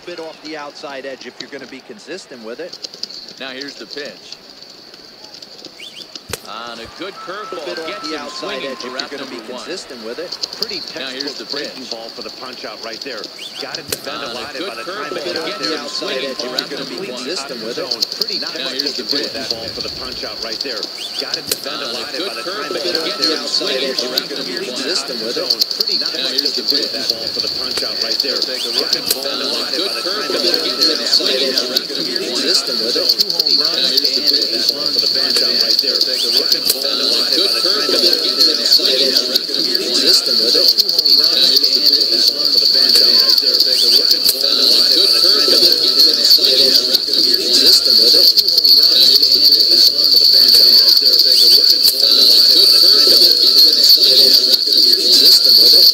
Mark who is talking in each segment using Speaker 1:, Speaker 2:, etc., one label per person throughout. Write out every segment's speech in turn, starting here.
Speaker 1: bit off the outside edge if you're going to be consistent with it.
Speaker 2: Now here's the pitch. On a good curveball, gets
Speaker 1: the
Speaker 2: him
Speaker 1: outside
Speaker 2: swinging
Speaker 1: edge
Speaker 2: for
Speaker 1: if
Speaker 2: route
Speaker 1: you're going to be
Speaker 2: number 1.
Speaker 1: consistent with it.
Speaker 3: Pretty textbook breaking ball for the punch out right there. Got it defended by the time it got
Speaker 1: The
Speaker 3: there.
Speaker 1: outside edge if you're going to be consistent with it.
Speaker 3: Pretty textbook breaking ball for the punch out right there. Got it defended by the time it got there.
Speaker 1: The outside edge if you're going to be consistent with it.
Speaker 3: Pretty textbook breaking ball for the punch out right there. Looking for the line by the time it got there. The outside edge if you're going to be consistent with it. Pretty textbook ball for the punch out right there. Looking for the line by the time it got there.
Speaker 1: Consistent with it.
Speaker 3: For the bench out right there. Looking for the line by the time it got there.
Speaker 1: Consistent with it.
Speaker 3: For the bench out right there. Looking for the line by the time it got there.
Speaker 1: Consistent with it.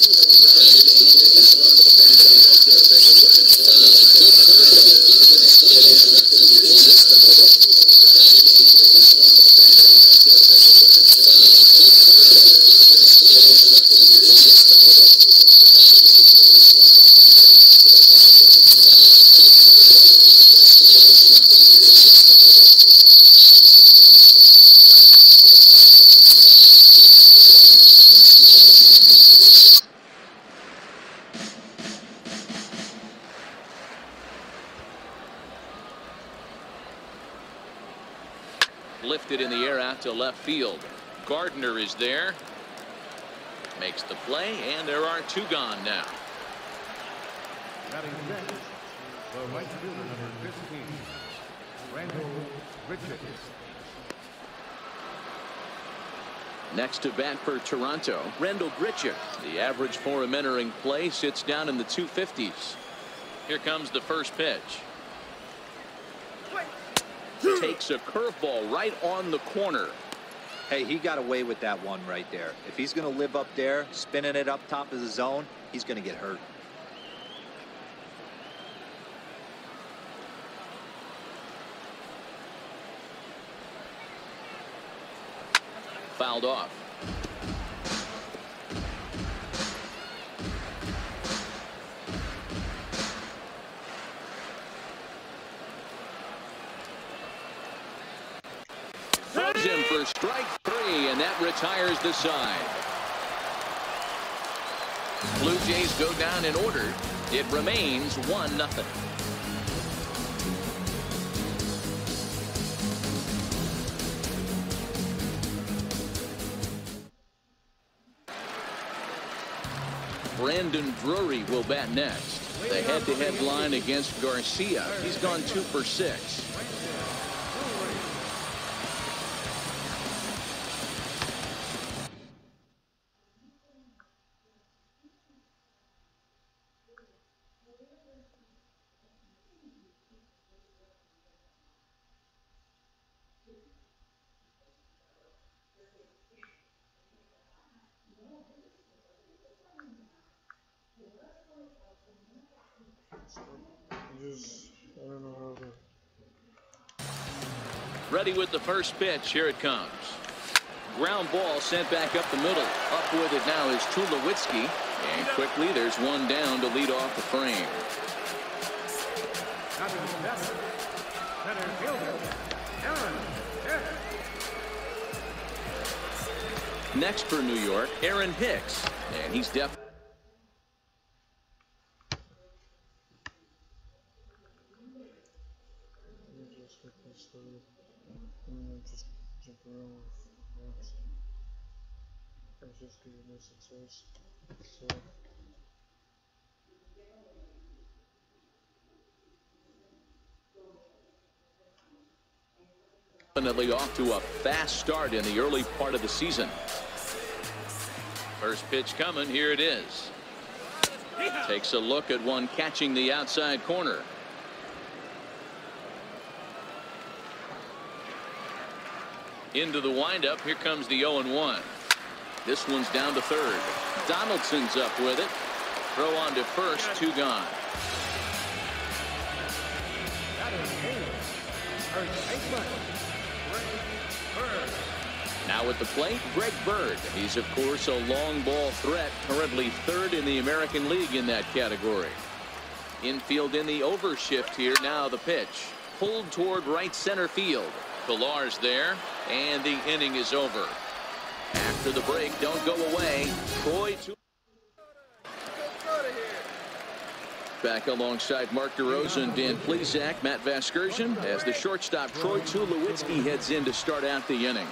Speaker 2: Lifted in the air out to left field. Gardner is there. Makes the play, and there are 2 gone now.
Speaker 4: Batting next, the right fielder, number 15, Randall Richards.
Speaker 2: Next to bat for Toronto, Randall Richards. The average for him entering play sits down in the 250s. Here comes the first pitch. Takes a curveball right on the corner.
Speaker 1: Hey, he got away with that one right there. If he's going to live up there, spinning it up top of the zone, he's going to get hurt.
Speaker 2: Fouled off. Throws him for strike 3, and that retires the side. Blue Jays go down in order. It remains 1-0. Brandon Drury will bat next. The head-to-head line against Garcia. He's gone 2 for 6. Ready with the first pitch. Here it comes. Ground ball sent back up the middle. Up with it now is Tulowitzki. And quickly there's one down to lead off the frame. Next for New York, Aaron Hicks. And he's definitely. Definitely off to a fast start in the early part of the season. First pitch coming. Here it is. Takes a look at one catching the outside corner. Into the windup. Here comes the 0-1. This one's down to third. Donaldson's up with it. Throw on to first. 2 gone. Now at the plate, Greg Bird. He's, of course, a long ball threat, currently 3rd in the American League in that category. Infield in the overshift here. Now the pitch. Pulled toward right center field. Pilar's there, and the inning is over. After the break, don't go away. Troy back alongside Mark DeRosa and Dan Plesac, Matt Vasgersian, as the shortstop Troy Tulowitzki heads in to start out the inning.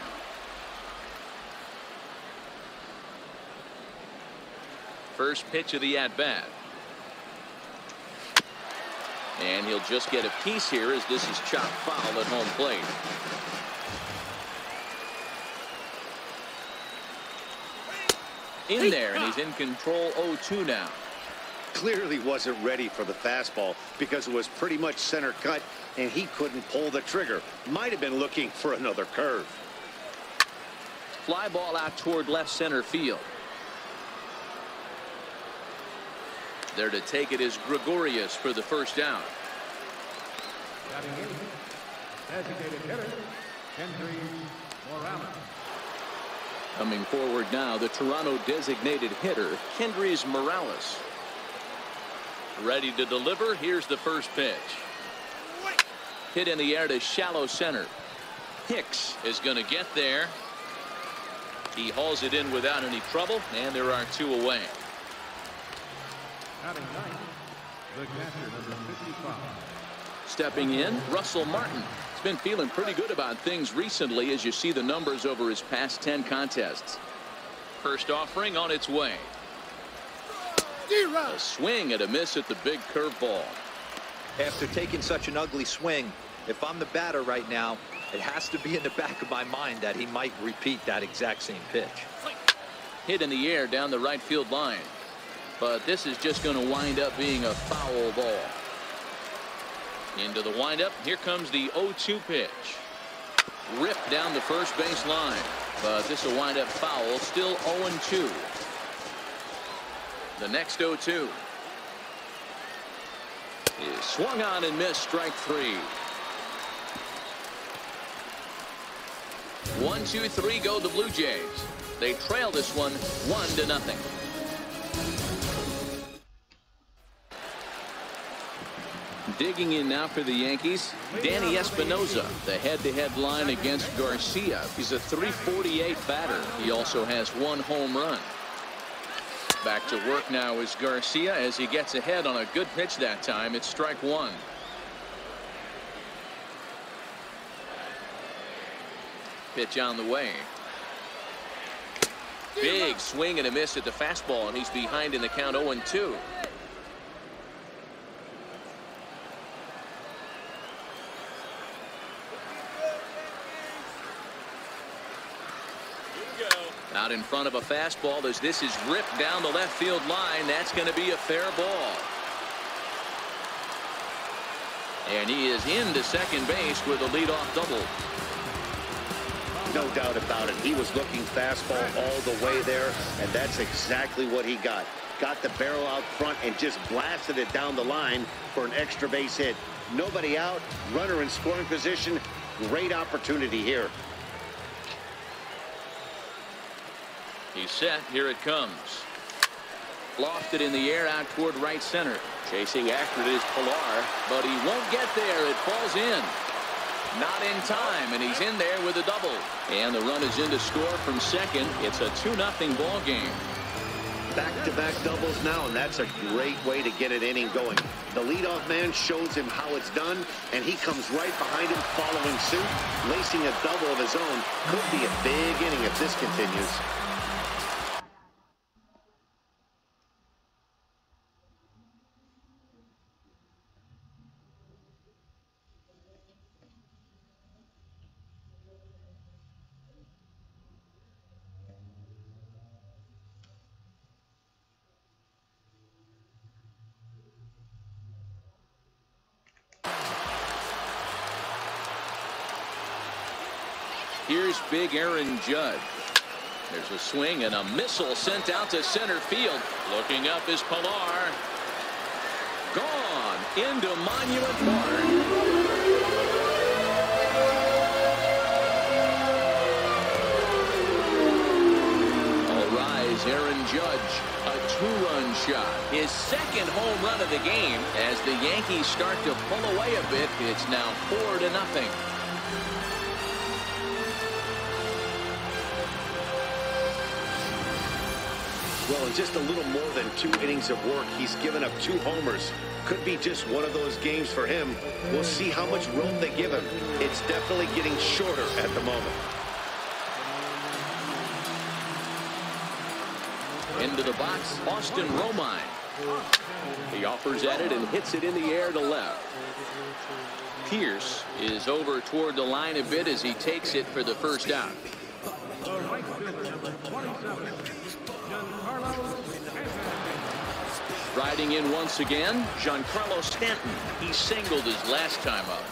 Speaker 2: First pitch of the at-bat. And he'll just get a piece here as this is chopped foul at home plate. In there, and he's in control 0-2 now.
Speaker 5: Clearly wasn't ready for the fastball because it was pretty much center cut and he couldn't pull the trigger. Might have been looking for another curve.
Speaker 2: Fly ball out toward left center field. There to take it is Gregorius for the first out.
Speaker 4: Batting in, designated hitter, Kendry Morales.
Speaker 2: Coming forward now, the Toronto designated hitter, Kendrys Morales. Ready to deliver. Here's the first pitch. Hit in the air to shallow center. Hicks is going to get there. He hauls it in without any trouble, and there are two away.
Speaker 4: Batting ninth, the catcher, number 55.
Speaker 2: Stepping in, Russell Martin. He's been feeling pretty good about things recently as you see the numbers over his past 10 contests. First offering on its way. A swing and a miss at the big curveball.
Speaker 1: After taking such an ugly swing, if I'm the batter right now, it has to be in the back of my mind that he might repeat that exact same pitch.
Speaker 2: Hit in the air down the right field line. But this is just going to wind up being a foul ball. Into the windup. Here comes the 0-2 pitch. Ripped down the first base line. But this will wind up foul. Still 0-2. The next 0-2 is swung on and missed. Strike three. 1-2-3 go the Blue Jays. They trail this one 1-0. Digging in now for the Yankees, Danny Espinosa, the head-to-head line against Garcia. He's a .348 batter. He also has one home run. Back to work now is Garcia as he gets ahead on a good pitch that time. It's strike one. Pitch on the way. Big swing and a miss at the fastball, and he's behind in the count 0-2. Out in front of a fastball as this is ripped down the left field line. That's going to be a fair ball. And he is into second base with a leadoff double.
Speaker 5: No doubt about it. He was looking fastball all the way there, and that's exactly what he got. Got the barrel out front and just blasted it down the line for an extra base hit. Nobody out, runner in scoring position. Great opportunity here.
Speaker 2: He's set. Here it comes. Lofted in the air out toward right center. Chasing after it is Pilar, but he won't get there. It falls in. Not in time, and he's in there with a double. And the run is in to score from second. It's a 2-0 ball game.
Speaker 5: Back-to-back doubles now, and that's a great way to get an inning going. The leadoff man shows him how it's done, and he comes right behind him following suit, lacing a double of his own. Could be a big inning if this continues.
Speaker 2: Here's big Aaron Judge. There's a swing and a missile sent out to center field. Looking up is Pilar. Gone into Monument Park. All rise, Aaron Judge. A two-run shot. His second home run of the game. As the Yankees start to pull away a bit, it's now 4-0.
Speaker 5: Well, in just a little more than 2 innings of work, he's given up 2 homers. Could be just one of those games for him. We'll see how much room they give him. It's definitely getting shorter at the moment.
Speaker 2: Into the box, Austin Romine. He offers at it and hits it in the air to left. Pierce is over toward the line a bit as he takes it for the first out.
Speaker 4: The right fielder, number 27, Giancarlo Stanton.
Speaker 2: Riding in once again, Giancarlo Stanton. He singled his last time up.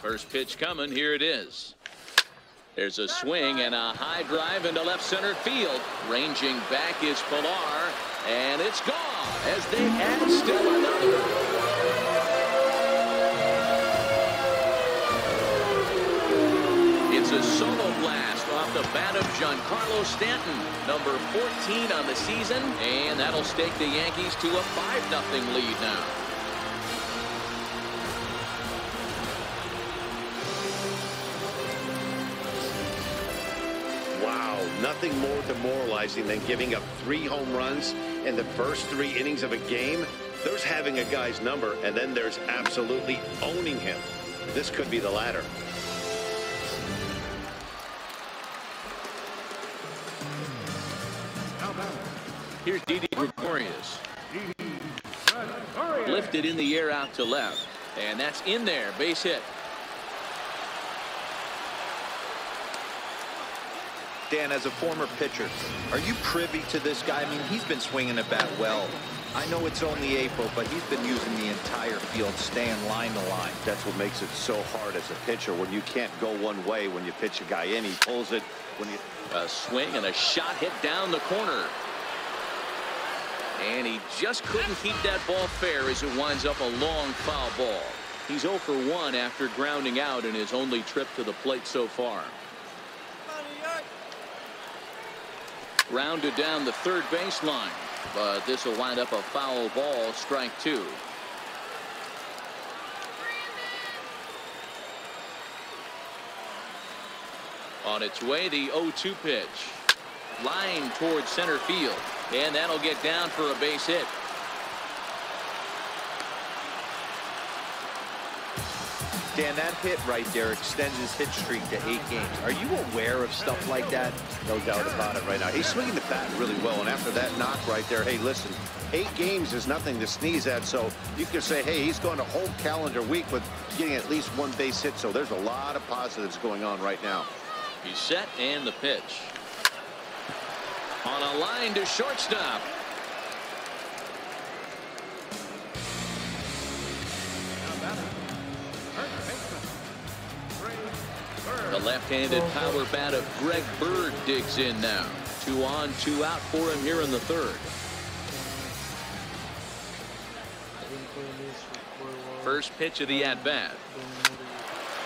Speaker 2: First pitch coming. Here it is. There's a swing and a high drive into left center field. Ranging back is Pilar, and it's gone as they add still another. It's a solo blast off the bat of Giancarlo Stanton, number 14 on the season, and that'll stake the Yankees to a 5-0 lead now.
Speaker 5: Nothing more demoralizing than giving up 3 home runs in the first 3 innings of a game. There's having a guy's number, and then there's absolutely owning him. This could be the latter.
Speaker 2: Here's Didi Gregorius. Lifted in the air out to left, and that's in there. Base hit.
Speaker 1: Dan, as a former pitcher, are you privy to this guy? I mean, he's been swinging the bat well. I know it's only April, but he's been using the entire field, staying line to line.
Speaker 5: That's what makes it so hard as a pitcher when you can't go one way when you pitch a guy in. He pulls it when you...
Speaker 2: A swing and a shot hit down the corner. And he just couldn't keep that ball fair as it winds up a long foul ball. He's 0 for 1 after grounding out in his only trip to the plate so far. Rounded down the third baseline, but this will wind up a foul ball, strike 2. On its way, the 0-2 pitch. Line towards center field, and that'll get down for a base hit.
Speaker 1: Dan, that hit right there extends his hit streak to 8 games. Are you aware of stuff like that?
Speaker 5: No doubt about it right now. He's swinging the bat really well, and after that knock right there, hey, listen, 8 games is nothing to sneeze at, so you can say, hey, he's going a whole calendar week with getting at least 1 base hit, so there's a lot of positives going on right now.
Speaker 2: He's set, and the pitch. On a line to shortstop. The left-handed power bat of Greg Bird digs in now. 2 on, 2 out for him here in the third. First pitch of the at-bat.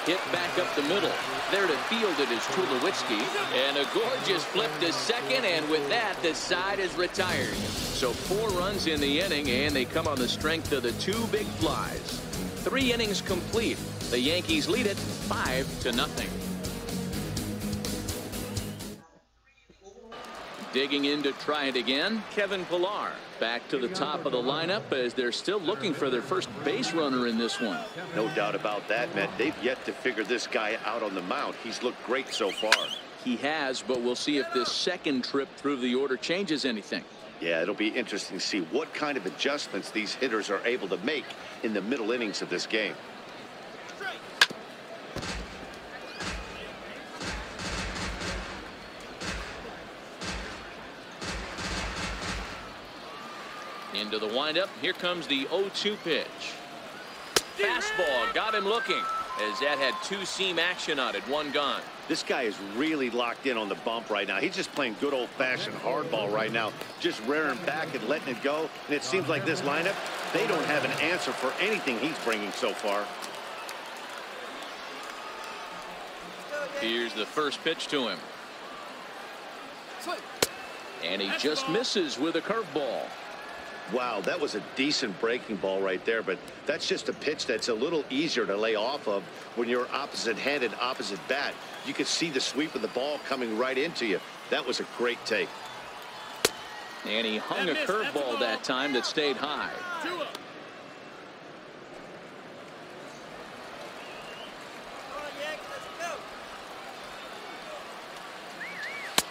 Speaker 2: Hit back up the middle. There to field it is Tulowitzki. And a gorgeous flip to second, and with that, the side is retired. So 4 runs in the inning, and they come on the strength of the 2 big flies. 3 innings complete. The Yankees lead it 5-0. Digging in to try it again, Kevin Pillar. Back to the top of the lineup as they're still looking for their first base runner in this one.
Speaker 5: No doubt about that, Matt. They've yet to figure this guy out on the mound. He's looked great so far.
Speaker 2: He has, but we'll see if this second trip through the order changes anything.
Speaker 5: Yeah, it'll be interesting to see what kind of adjustments these hitters are able to make in the middle innings of this game.
Speaker 2: Into the windup. Here comes the 0-2 pitch. Fastball got him looking as that had two-seam action on it. One gone.
Speaker 5: This guy is really locked in on the bump right now. He's just playing good old-fashioned hardball right now, just rearing back and letting it go. And it seems like this lineup, they don't have an answer for anything he's bringing so far.
Speaker 2: Here's the first pitch to him. And he just misses with a curveball.
Speaker 5: Wow, that was a decent breaking ball right there, but that's just a pitch that's a little easier to lay off of when you're opposite-handed, opposite bat. You could see the sweep of the ball coming right into you. That was a great take.
Speaker 2: And he hung a curveball that time that stayed high.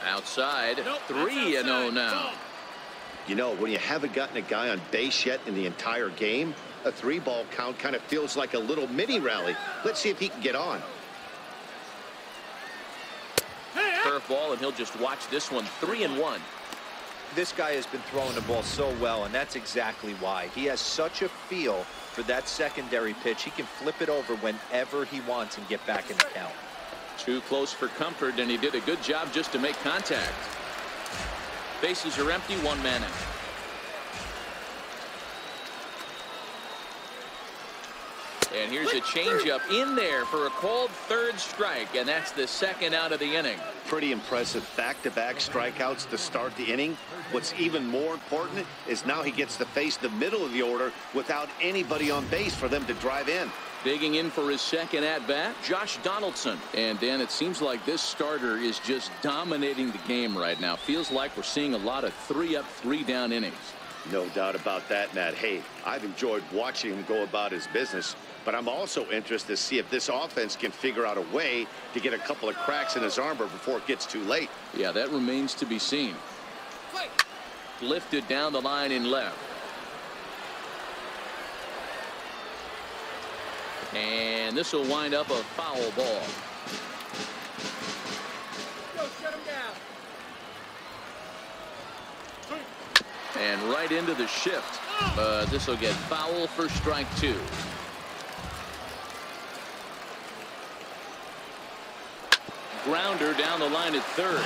Speaker 2: Outside, 3-0 now.
Speaker 5: You know, when you haven't gotten a guy on base yet in the entire game, a 3-ball count kind of feels like a little mini rally. Let's see if he can get on.
Speaker 2: Curveball, and he'll just watch this one. 3-1.
Speaker 1: This guy has been throwing the ball so well, and that's exactly why. He has such a feel for that secondary pitch. He can flip it over whenever he wants and get back in the count.
Speaker 2: Too close for comfort, and he did a good job just to make contact. Bases are empty, one man out. And here's a changeup in there for a called third strike, and that's the second out of the inning.
Speaker 5: Pretty impressive back-to-back strikeouts to start the inning. What's even more important is now he gets to face the middle of the order without anybody on base for them to drive in.
Speaker 2: Digging in for his second at-bat, Josh Donaldson. And, Dan, it seems like this starter is just dominating the game right now. Feels like we're seeing a lot of 3-up, 3-down innings.
Speaker 5: No doubt about that, Matt. Hey, I've enjoyed watching him go about his business, but I'm also interested to see if this offense can figure out a way to get a couple of cracks in his armor before it gets too late.
Speaker 2: Yeah, that remains to be seen. Lifted down the line in left. And this will wind up a foul ball. And right into the shift. This will get foul for strike 2. Grounder down the line at third.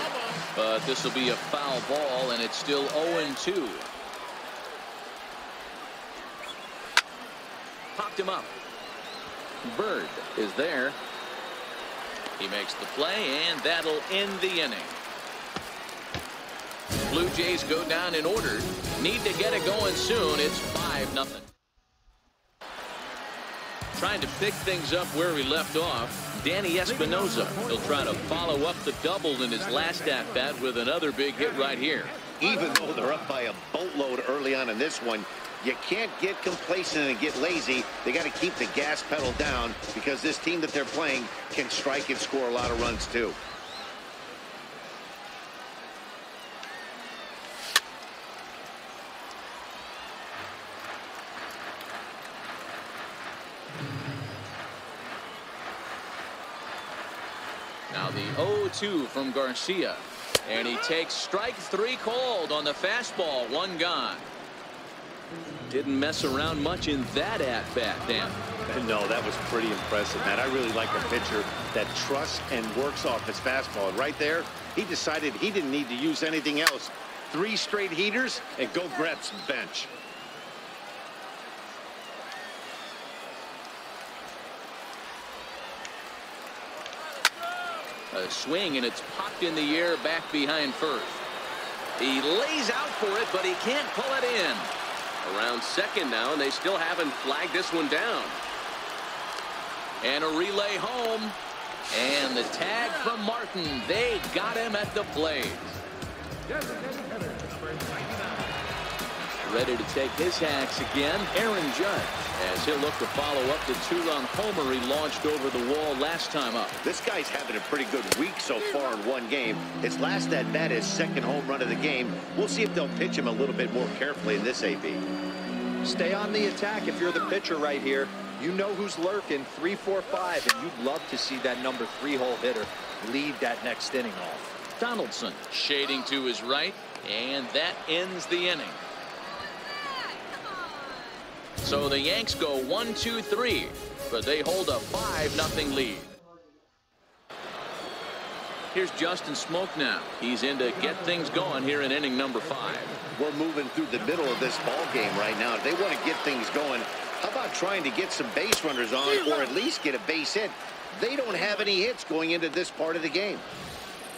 Speaker 2: But this will be a foul ball, and it's still 0-2. Popped him up. Bird is there. He makes the play, and that'll end the inning. Blue Jays go down in order. Need to get it going soon. It's 5-0. Trying to pick things up where we left off, Danny Espinosa. He'll try to follow up the double in his last at-bat with another big hit right here.
Speaker 5: Even though they're up by a boatload early on in this one, you can't get complacent and get lazy. They got to keep the gas pedal down because this team that they're playing can strike and score a lot of runs too.
Speaker 2: Now the 0-2 from Garcia. And he takes strike 3 called on the fastball. 1 gone. Didn't mess around much in that at-bat, Dan.
Speaker 5: No, that was pretty impressive, man. I really like a pitcher that trusts and works off his fastball. And right there, he decided he didn't need to use anything else. 3 straight heaters and go grab some bench.
Speaker 2: A swing, and it's popped in the air back behind first. He lays out for it, but he can't pull it in. Around second now, and they still haven't flagged this one down. And a relay home. And the tag from Martin. They got him at the plate.
Speaker 4: Designated hitter, number 99.
Speaker 2: Ready to take his hacks again, Aaron Judge, as he'll look to follow up the two-run homer he launched over the wall last time up.
Speaker 5: This guy's having a pretty good week so far in one game. His last at-bat is second home run of the game. We'll see if they'll pitch him a little bit more carefully in this AB.
Speaker 1: Stay on the attack if you're the pitcher right here. You know who's lurking, 3, 4, 5, and you'd love to see that number 3-hole hitter lead that next inning off.
Speaker 2: Donaldson shading to his right, and that ends the inning. So the Yanks go 1-2-3, but they hold a 5-0 lead. Here's Justin Smoke now. He's in to get things going here in inning number 5.
Speaker 5: We're moving through the middle of this ball game right now. If they want to get things going, how about trying to get some base runners on or at least get a base hit? They don't have any hits going into this part of the game.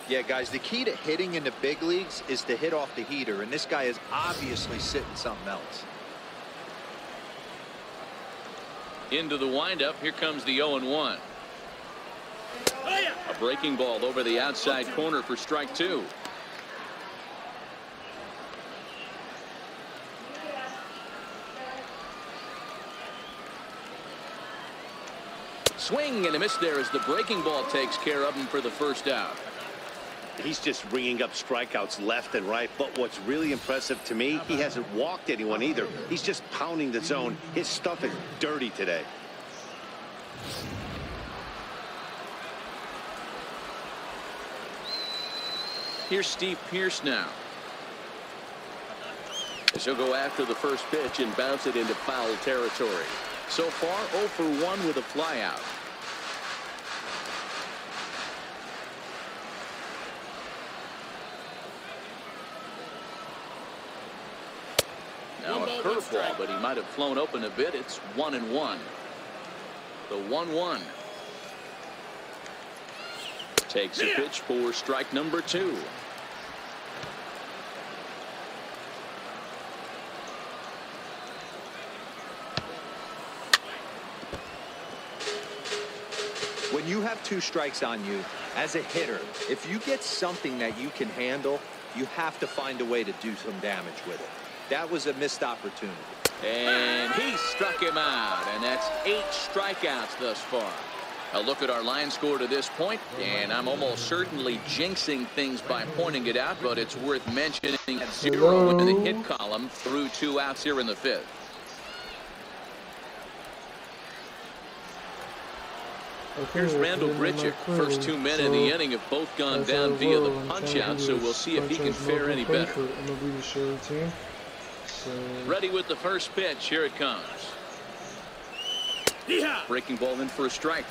Speaker 1: Yeah, guys, the key to hitting in the big leagues is to hit off the heater, and this guy is obviously sitting something else.
Speaker 2: Into the windup. Here comes the 0-1. A breaking ball over the outside corner for strike 2. Swing and a miss there as the breaking ball takes care of him for the first out.
Speaker 5: He's just ringing up strikeouts left and right. But what's really impressive to me, he hasn't walked anyone either. He's just pounding the zone. His stuff is dirty today.
Speaker 2: Here's Steve Pearce now. As he'll go after the first pitch and bounce it into foul territory. So far 0 for 1 with a flyout. Now a curveball, but he might have flown open a bit. It's 1-1. The 1-1. Takes a pitch for strike number 2.
Speaker 1: When you have 2 strikes on you, as a hitter, if you get something that you can handle, you have to find a way to do some damage with it. That was a missed opportunity.
Speaker 2: And he struck him out, and that's 8 strikeouts thus far. A look at our line score to this point, and I'm almost certainly jinxing things by pointing it out, but it's worth mentioning 0 in the hit column through 2 outs here in the 5th. Here's Randall Grichuk. First 2 men in the inning have both gone down via the punch-out, so we'll see if he can fare any better. Ready with the first pitch. Here it comes. Breaking ball in for a strike.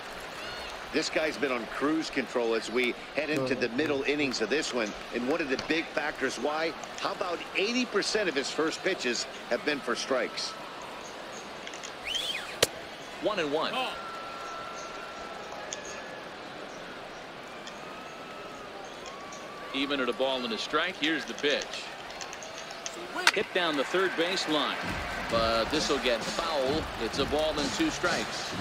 Speaker 5: This guy's been on cruise control as we head into the middle innings of this one. And one of the big factors why, how about 80% of his first pitches have been for strikes?
Speaker 2: 1-1. Even at a ball and a strike. Here's the pitch. Hit down the third base line, but this will get foul. It's a ball and 2 strikes.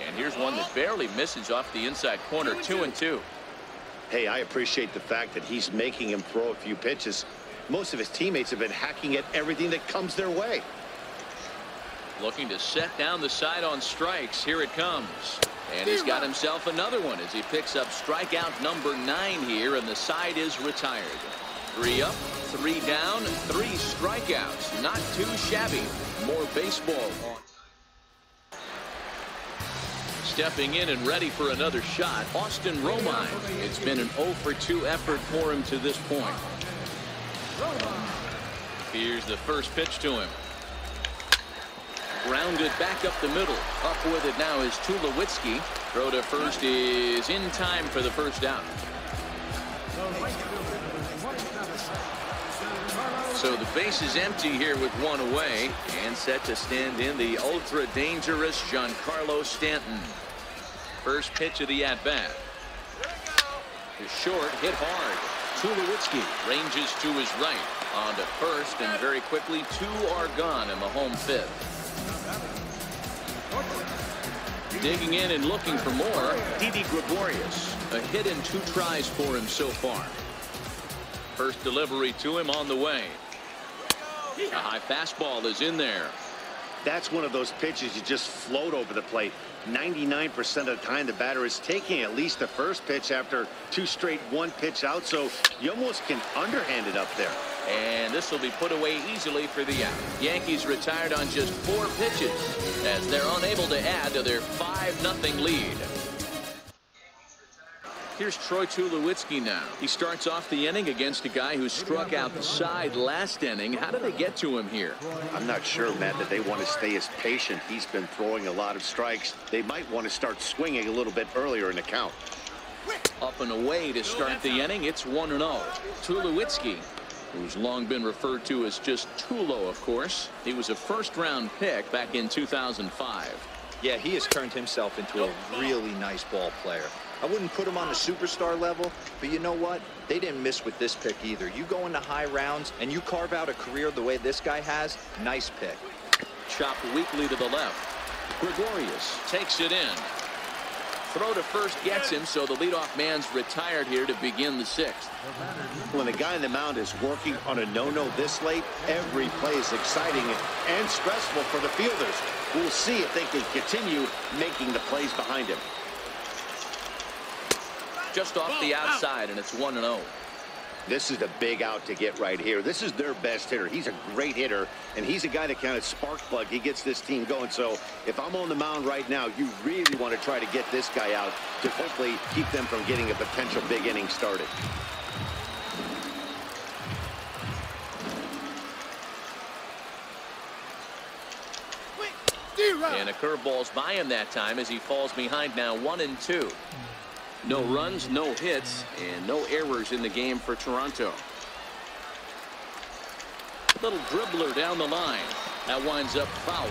Speaker 2: And here's one that barely misses off the inside corner. 2-2.
Speaker 5: Hey, I appreciate the fact that he's making him throw a few pitches. Most of his teammates have been hacking at everything that comes their way.
Speaker 2: Looking to set down the side on strikes. Here it comes. And he's got himself another one as he picks up strikeout number 9 here, and the side is retired. 3 up, 3 down, 3 strikeouts. Not too shabby. More baseball on. Stepping in and ready for another shot, Austin Romine. It's been an 0 for 2 effort for him to this point. Here's the first pitch to him. Grounded back up the middle. Up with it now is Tulowitzki. Throw to first is in time for the first out. So the base is empty here with 1 away, and set to stand in the ultra dangerous Giancarlo Stanton. First pitch of the at-bat. The short hit hard. Tulowitzki ranges to his right. On to first, and very quickly 2 are gone in the home 5th. Digging in and looking for more. Didi Gregorius. A hit in 2 tries for him so far. First delivery to him on the way. A high fastball is in there.
Speaker 5: That's one of those pitches you just float over the plate. 99% of the time the batter is taking at least the first pitch after 2 straight 1-pitch out, so you almost can underhand it up there.
Speaker 2: And this will be put away easily for the out. Yankees retired on just 4 pitches as they're unable to add to their 5-0 lead. Here's Troy Tulowitzki now. He starts off the inning against a guy who struck out the side last inning. How did they get to him here?
Speaker 5: I'm not sure, Matt, that they want to stay as patient. He's been throwing a lot of strikes. They might want to start swinging a little bit earlier in the count.
Speaker 2: Up and away to start the inning. It's 1-0. Tulowitzki, who's long been referred to as just Tulo, of course. He was a first-round pick back in 2005.
Speaker 1: Yeah, he has turned himself into a really nice ball player. I wouldn't put him on a superstar level, but you know what? They didn't miss with this pick either. You go into high rounds and you carve out a career the way this guy has, nice pick.
Speaker 2: Chopped weakly to the left. Gregorius takes it in. Throw to first gets him, so the leadoff man's retired here to begin the 6th.
Speaker 5: When the guy on the mound is working on a no-no this late, every play is exciting and stressful for the fielders. We'll see if they can continue making the plays behind him.
Speaker 2: Just off the outside, and it's 1-0.
Speaker 5: This is a big out to get right here. This is their best hitter. He's a great hitter, and he's a guy that kind of spark plug. He gets this team going. So if I'm on the mound right now, you really want to try to get this guy out to hopefully keep them from getting a potential big inning started.
Speaker 2: And a curveball's by him that time as he falls behind now 1-2. No runs, no hits, and no errors in the game for Toronto. Little dribbler down the line. That winds up foul.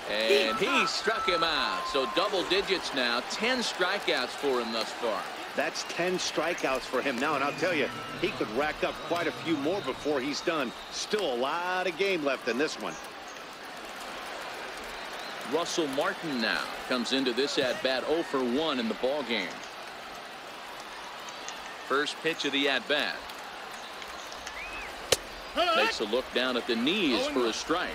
Speaker 2: And he struck him out. So double digits now. 10 strikeouts for him thus far.
Speaker 5: That's 10 strikeouts for him now, and I'll tell you, he could rack up quite a few more before he's done. Still a lot of game left in this one.
Speaker 2: Russell Martin now comes into this at-bat 0 for 1 in the ball game. First pitch of the at-bat. Takes a look down at the knees for a strike.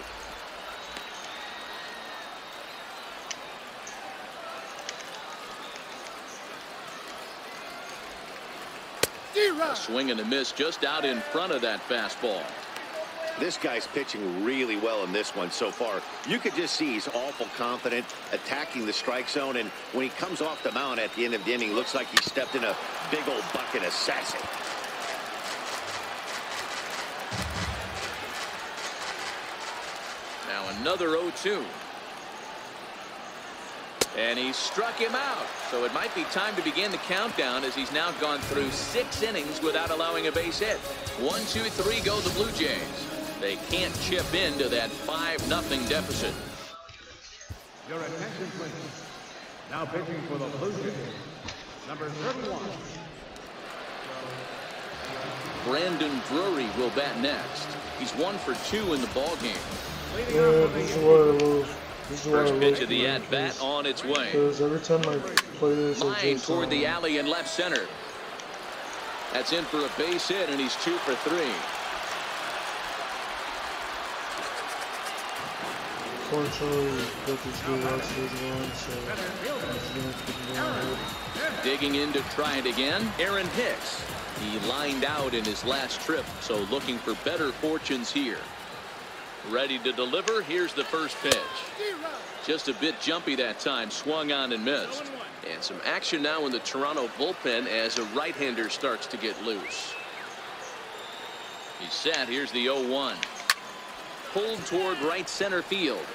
Speaker 2: A swing and a miss just out in front of that fastball.
Speaker 5: This guy's pitching really well in this one so far. You could just see he's awful confident attacking the strike zone, and when he comes off the mound at the end of the inning, looks like he stepped in a big old bucket of sassy.
Speaker 2: Now another 0-2. And he struck him out. So it might be time to begin the countdown as he's now gone through 6 innings without allowing a base hit. 1, 2, 3 go the Blue Jays. They can't chip into that 5-0 deficit.
Speaker 4: Your attention, please. Now pitching for the Blue Jays, number 31.
Speaker 2: Brandon Drury will bat next. He's 1 for 2 in the ball game.
Speaker 6: Yeah, this is what I love.
Speaker 2: First pitch of the at-bat on its way.
Speaker 6: Because every time I play this,
Speaker 2: Line toward the alley in left center. That's in for a base hit, and he's 2 for 3.
Speaker 6: Fortunately, got this good last season on, so
Speaker 2: Digging in to try it again, Aaron Hicks. He lined out in his last trip, so looking for better fortunes here. Ready to deliver. Here's the first pitch. Just a bit jumpy that time. Swung on and missed. And some action now in the Toronto bullpen as a right-hander starts to get loose. He's set. Here's the 0-1. Pulled toward right center field.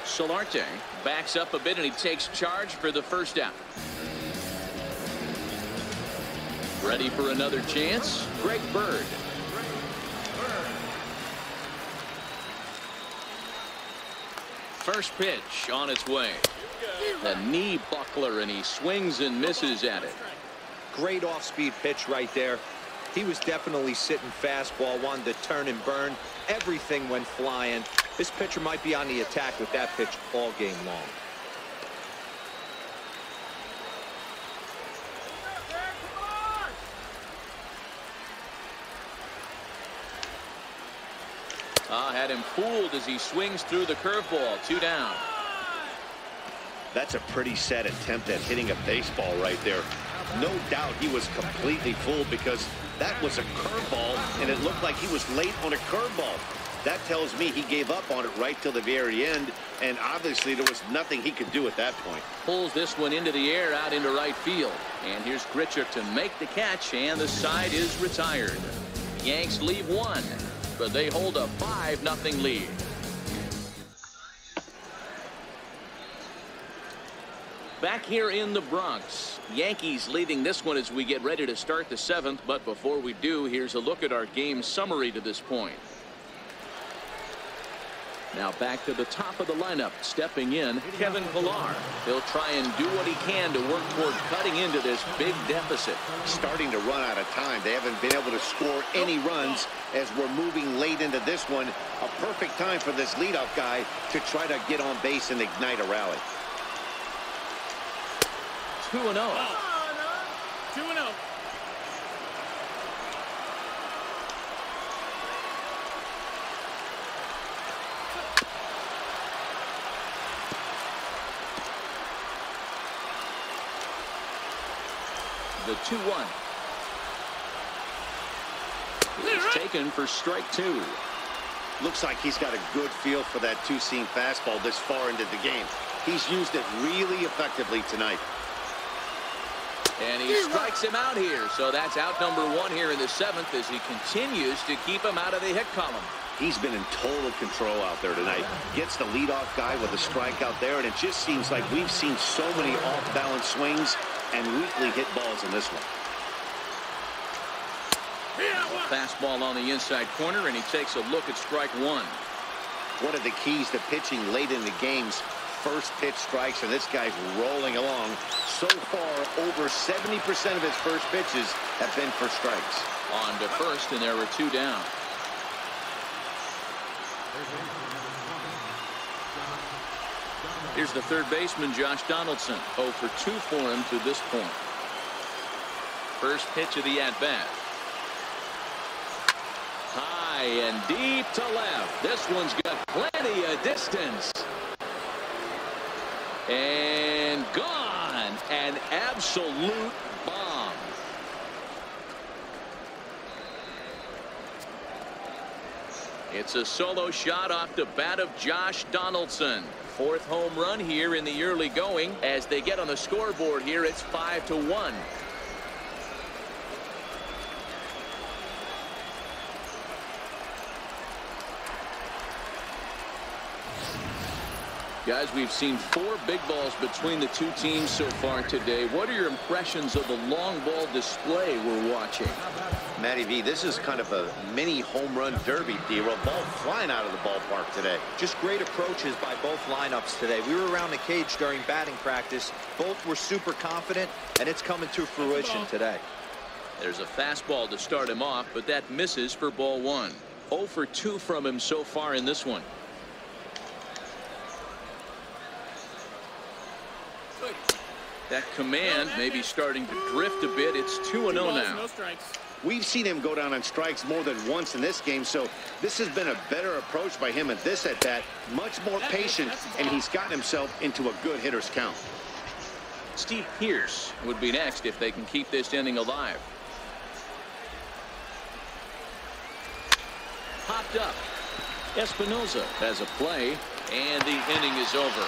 Speaker 2: Solarte backs up a bit and he takes charge for the first out. Ready for another chance. Greg Bird. First pitch on its way. The knee buckler, and he swings and misses at it.
Speaker 1: Great off-speed pitch right there. He was definitely sitting fastball, wanted to turn and burn. Everything went flying. This pitcher might be on the attack with that pitch all game long.
Speaker 2: Had him fooled as he swings through the curveball. 2 down.
Speaker 5: That's a pretty sad attempt at hitting a baseball right there. No doubt he was completely fooled because that was a curveball and it looked like he was late on a curveball. That tells me he gave up on it right till the very end, and obviously there was nothing he could do at that point.
Speaker 2: Pulls this one into the air out into right field. And here's Gritcher to make the catch, and the side is retired. The Yanks leave 1, but they hold a 5-0 lead. Back here in the Bronx, Yankees leading this one as we get ready to start the 7th. But before we do, here's a look at our game summary to this point. Now back to the top of the lineup, stepping in, Kevin Pillar. He'll try and do what he can to work toward cutting into this big deficit.
Speaker 5: Starting to run out of time. They haven't been able to score any runs as we're moving late into this one. A perfect time for this leadoff guy to try to get on base and ignite a rally.
Speaker 2: 2-0.
Speaker 7: 2-0.
Speaker 2: The 2-1. It's taken for strike 2.
Speaker 5: Looks like he's got a good feel for that two-seam fastball this far into the game. He's used it really effectively tonight.
Speaker 2: And he strikes him out here. So that's out number 1 here in the 7th as he continues to keep him out of the hit column.
Speaker 5: He's been in total control out there tonight. Gets the leadoff guy with a strikeout there, and it just seems like we've seen so many off-balance swings and weakly hit balls in this one.
Speaker 2: Fastball on the inside corner, and he takes a look at strike 1.
Speaker 5: One of the keys to pitching late in the game's first pitch strikes, and this guy's rolling along. So far, over 70% of his first pitches have been for strikes.
Speaker 2: On to first, and there were 2 down. Here's the third baseman, Josh Donaldson. 0 for 2 for him to this point. First pitch of the at-bat. High and deep to left. This one's got plenty of distance. And gone. An absolute bomb. It's a solo shot off the bat of Josh Donaldson. 4th home run here in the early going. As they get on the scoreboard here, it's 5-1. Guys, we've seen 4 big balls between the 2 teams so far today. What are your impressions of the long ball display we're watching?
Speaker 5: Matty V, this is kind of a mini home run derby deal. A ball flying out of the ballpark today.
Speaker 1: Just great approaches by both lineups today. We were around the cage during batting practice. Both were super confident, and it's coming to fruition today.
Speaker 2: There's a fastball to start him off, but that misses for ball 1. 0 for 2 from him so far in this one. That command may be starting to drift a bit. It's 2-0 now.
Speaker 7: No strikes.
Speaker 5: We've seen him go down on strikes more than once in this game, so this has been a better approach by him at this at-bat. Much more patient, and he's gotten himself into a good hitter's count.
Speaker 2: Steve Pearce would be next if they can keep this inning alive. Popped up. Espinosa has a play, and the inning is over.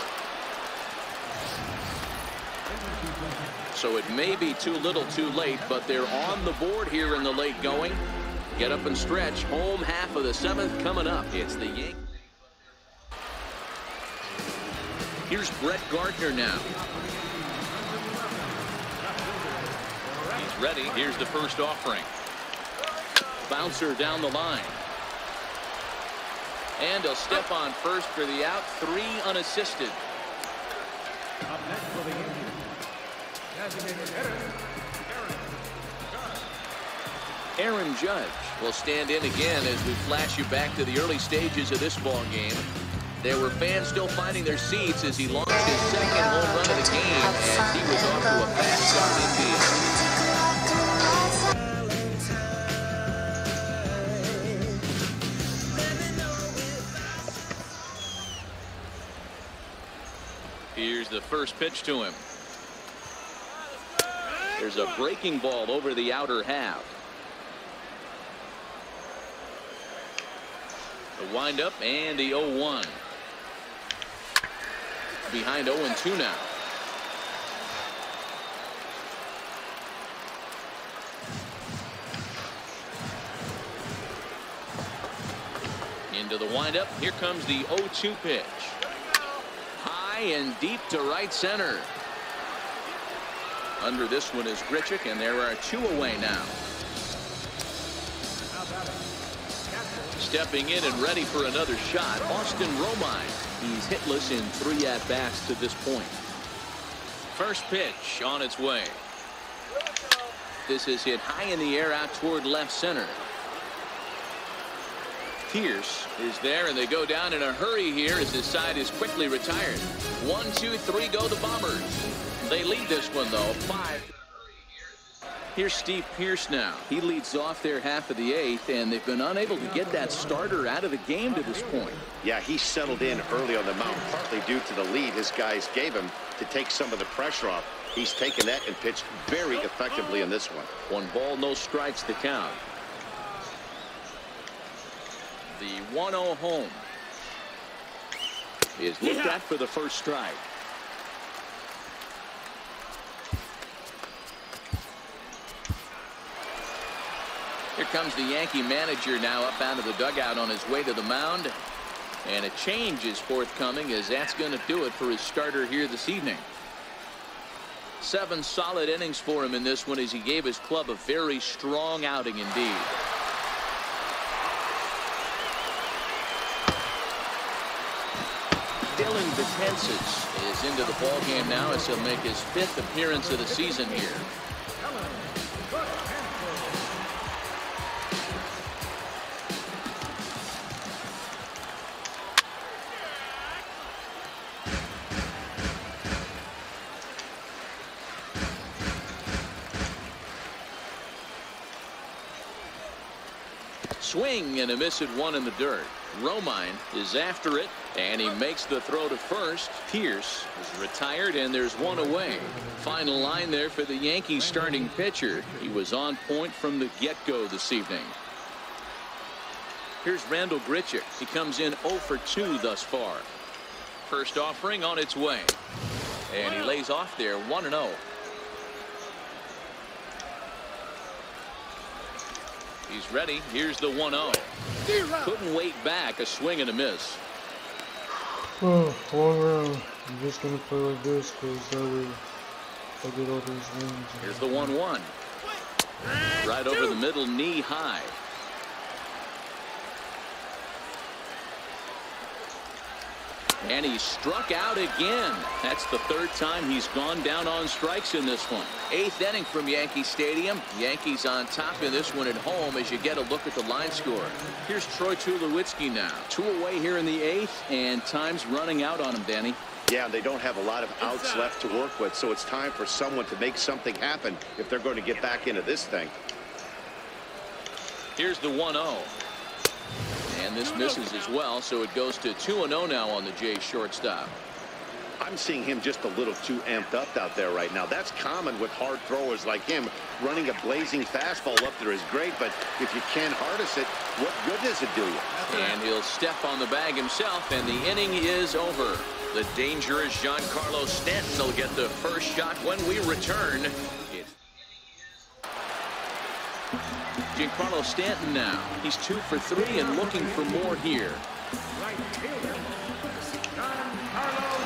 Speaker 2: So it may be too little too late, but they're on the board here in the late going. Get up and stretch. Home half of the 7th coming up. It's the Yankees. Here's Brett Gardner now. He's ready. Here's the first offering. Bouncer down the line. And he'll step on first for the out. 3 unassisted.
Speaker 4: Up next for the Yankees, designated hitter,
Speaker 2: Aaron Judge will stand in again as we flash you back to the early stages of this ball game. There were fans still finding their seats as he launched his second home run of the game, and he was off to a fast start indeed. Here's the first pitch to him. There's a breaking ball over the outer half. The windup and the 0-1. Behind 0-2 now. Into the windup. Here comes the 0-2 pitch. High and deep to right center. Under this one is Grichuk, and there are 2 away now. Stepping in and ready for another shot, Austin Romine. He's hitless in 3 at-bats to this point. First pitch on its way. This is hit high in the air out toward left center. Pierce is there, and they go down in a hurry here as his side is quickly retired. 1, 2, 3 go the Bombers. They lead this one, though, 5. Here's Steve Pierce now. He leads off their half of the 8th, and they've been unable to get that starter out of the game to this point.
Speaker 5: Yeah, he settled in early on the mound, partly due to the lead his guys gave him to take some of the pressure off. He's taken that and pitched very effectively in this one.
Speaker 2: 1 ball, no strikes to count. The 1-0 home is looked at for the first strike. Here comes the Yankee manager now up out of the dugout on his way to the mound. And a change is forthcoming, as that's going to do it for his starter here this evening. 7 solid innings for him in this one as he gave his club a very strong outing indeed. Dylan Betances is into the ball game now as he'll make his 5th appearance of the season here. Swing and a miss at 1 in the dirt. Romine is after it, and he makes the throw to first. Pierce is retired, and there's 1 away. Final line there for the Yankees starting pitcher. He was on point from the get-go this evening. Here's Randall Grichuk. He comes in 0 for 2 thus far. First offering on its way, and he lays off there 1-0. He's ready. Here's the 1-0. Couldn't wait back. A swing and a miss.
Speaker 6: Oh, 1 round. I'm just gonna play like this because that way I get all these wins.
Speaker 2: Here's the 1-1. Right over the middle, knee high. And he struck out again. That's the 3rd time he's gone down on strikes in this one. 8th inning from Yankee Stadium. Yankees on top in this one at home as you get a look at the line score. Here's Troy Tulowitzki now. 2 away here in the 8th, and time's running out on him, Danny.
Speaker 5: Yeah, they don't have a lot of outs left to work with, so it's time for someone to make something happen if they're going to get back into this thing.
Speaker 2: Here's the 1-0. And this misses as well, so it goes to 2-0 now on the Jays shortstop.
Speaker 5: I'm seeing him just a little too amped up out there right now. That's common with hard throwers like him. Running a blazing fastball up there is great, but if you can't harness it, what good does it do you?
Speaker 2: And he'll step on the bag himself, and the inning is over. The dangerous Giancarlo Stanton will get the first shot when we return. Giancarlo Stanton now. He's 2 for 3 and looking for more here.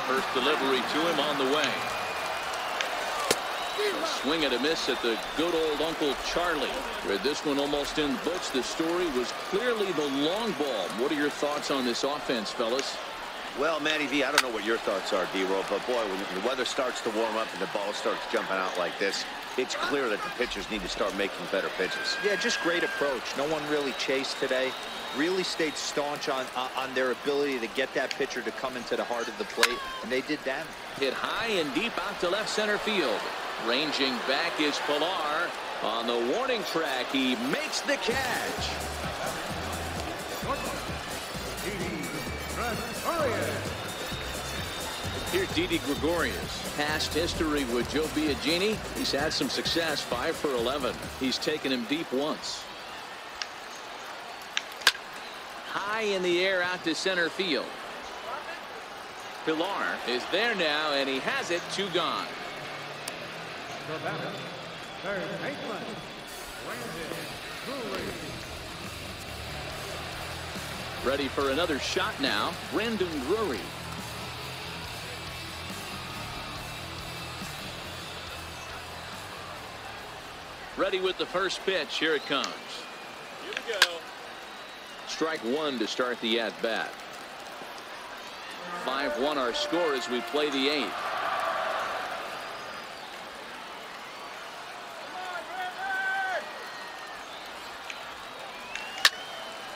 Speaker 2: First delivery to him on the way. A swing and a miss at the good old Uncle Charlie. Read this one almost in the books. The story was clearly the long ball. What are your thoughts on this offense, fellas?
Speaker 5: Well, Matty V, I don't know what your thoughts are, D-Roll, but boy, when the weather starts to warm up and the ball starts jumping out like this, It's clear that the pitchers need to start making better pitches.
Speaker 1: Yeah, just great approach. No one really chased today. Really stayed staunch on their ability to get that pitcher to come into the heart of the plate, and they did that.
Speaker 2: Hit high and deep out to left center field. Ranging back is Pilar. On the warning track, he makes the catch. Here's Didi Gregorius. Past history with Joe Biagini. He's had some success, 5 for 11. He's taken him deep once. High in the air out to center field. Pilar is there now, and he has it. 2 gone.
Speaker 4: The batter, third baseman, Brandon Drury.
Speaker 2: Ready for another shot now, Brandon Drury. Ready with the first pitch. Here it comes.
Speaker 7: Here we go.
Speaker 2: Strike 1 to start the at-bat. 5-1 our score as we play the 8th.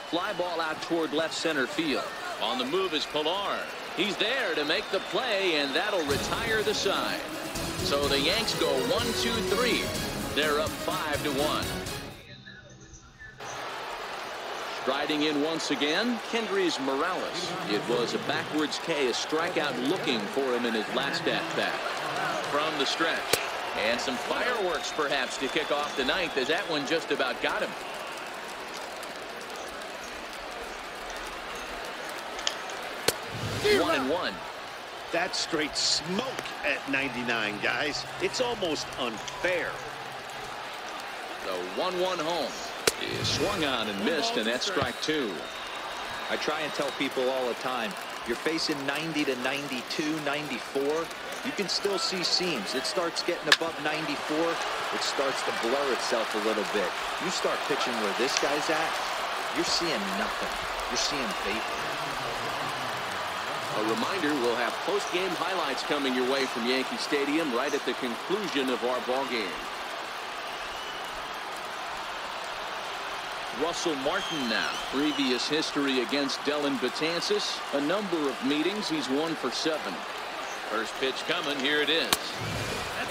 Speaker 2: Fly ball out toward left center field. On the move is Pilar. He's there to make the play, and that'll retire the side. So the Yanks go 1-2-3. They're up 5-1. Striding in once again, Kendrys Morales. It was a backwards K, a strikeout looking for him in his last at-bat. From the stretch. And some fireworks perhaps to kick off the 9th, as that one just about got him. One and one.
Speaker 5: That's straight smoke at 99, guys. It's almost unfair.
Speaker 2: The 1-1 home is swung on and missed, and that's strike 2.
Speaker 1: I try and tell people all the time, you're facing 90 to 92, 94. You can still see seams. It starts getting above 94. It starts to blur itself a little bit. You start pitching where this guy's at, you're seeing nothing. You're seeing vapor.
Speaker 2: A reminder, we'll have post-game highlights coming your way from Yankee Stadium right at the conclusion of our ball game. Russell Martin now. Previous history against Dellin Betances. A number of meetings. He's 1 for 7. First pitch coming. Here it is.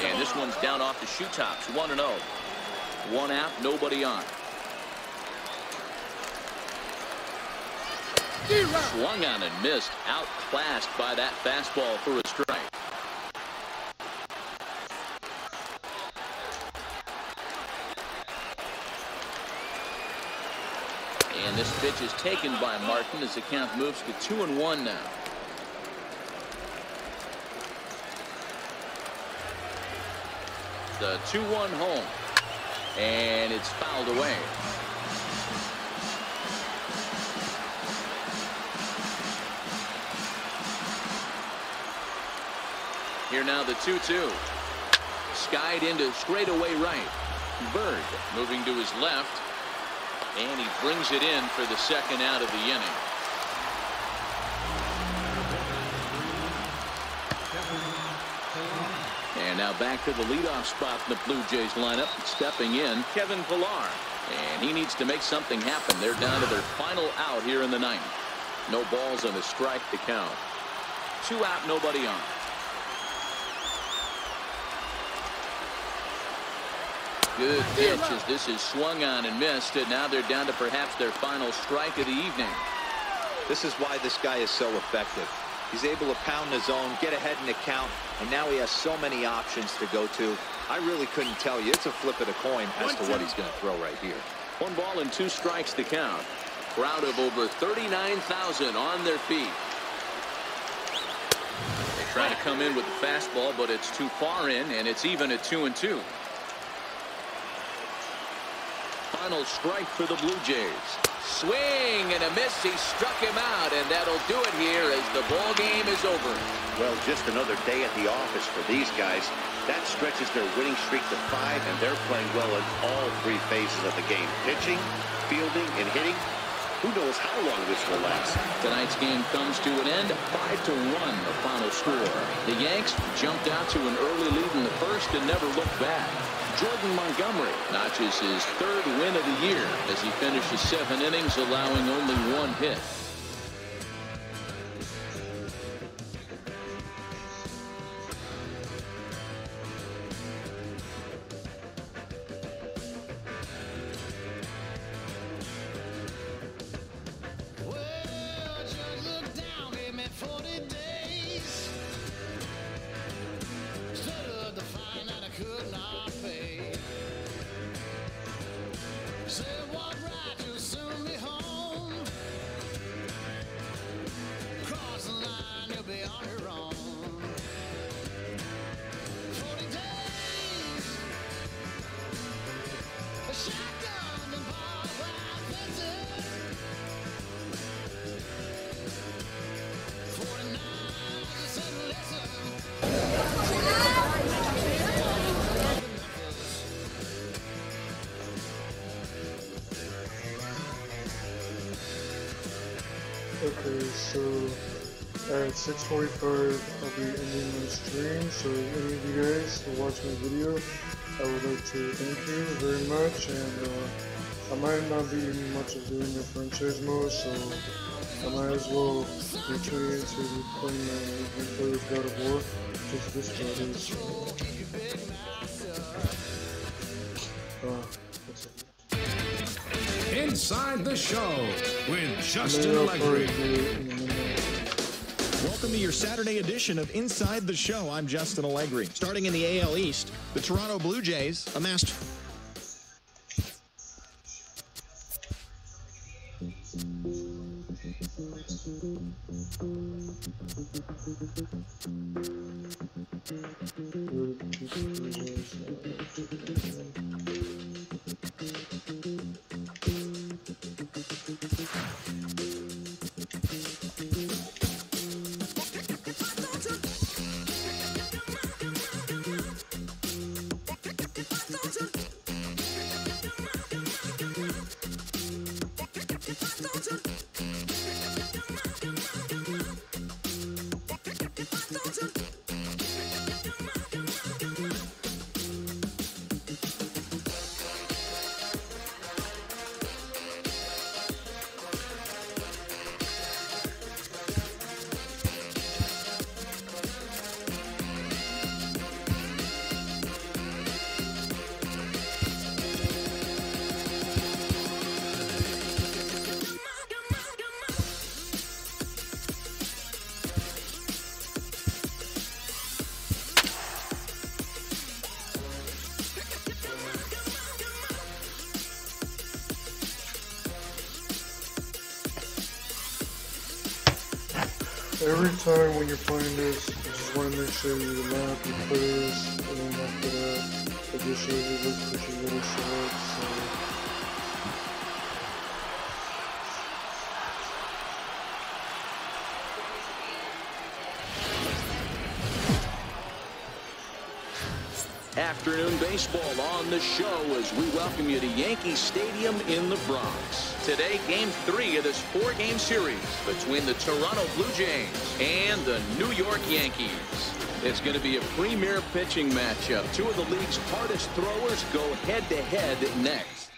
Speaker 2: And this one's down off the shoe tops. 1-0. 1 out, nobody on. Swung on and missed. Outclassed by that fastball for a strike. And this pitch is taken by Martin as the count moves to 2-1 now. The 2-1 home. And it's fouled away. Here now the 2-2. Skied into straightaway right. Bird moving to his left. And he brings it in for the second out of the inning. And now back to the leadoff spot in the Blue Jays lineup. Stepping in, Kevin Pilar. And he needs to make something happen. They're down to their final out here in the 9th. No balls and a strike to count. 2 out, nobody on. Good pitch as this is swung on and missed, and now they're down to perhaps their final strike of the evening.
Speaker 1: This is why this guy is so effective. He's able to pound the zone, get ahead in the count, and now he has so many options to go to. I really couldn't tell you. It's a flip of the coin as to what he's going to throw right here.
Speaker 2: 1 ball and 2 strikes to count. Crowd of over 39,000 on their feet. They try to come in with the fastball, but it's too far in, and it's even at 2-2. Final strike for the Blue Jays. Swing and a miss. He struck him out, and that'll do it here as the ball game is over.
Speaker 5: Well, just another day at the office for these guys. That stretches their winning streak to 5, and they're playing well in all 3 phases of the game. Pitching, fielding, and hitting. Who knows how long this will last.
Speaker 2: Tonight's game comes to an end. 5-1 the final score. The Yanks jumped out to an early lead in the first and never looked back. Jordan Montgomery notches his 3rd win of the year as he finishes 7 innings, allowing only 1 hit.
Speaker 6: Okay, so at 6:45 I'll be ending my stream, so any of you guys who watch my video, I would like to thank you very much, and I might not be much of doing the franchise mode, so I might as well be tuning into playing my gameplay with God of War, just this Friday, so that's it.
Speaker 4: Inside the Show with Justin Allegri.
Speaker 8: Welcome to your Saturday edition of Inside the Show. I'm Justin Allegri. Starting in the AL East, the Toronto Blue Jays amassed...
Speaker 6: Every time when you're playing this, you just want to make sure you line up your players, and then after that, it just shows you which you really select, so...
Speaker 2: Afternoon baseball on the show as we welcome you to Yankee Stadium in the Bronx. Today, Game 3 of this 4-game series between the Toronto Blue Jays and the New York Yankees. It's going to be a premier pitching matchup. Two of the league's hardest throwers go head-to-head next.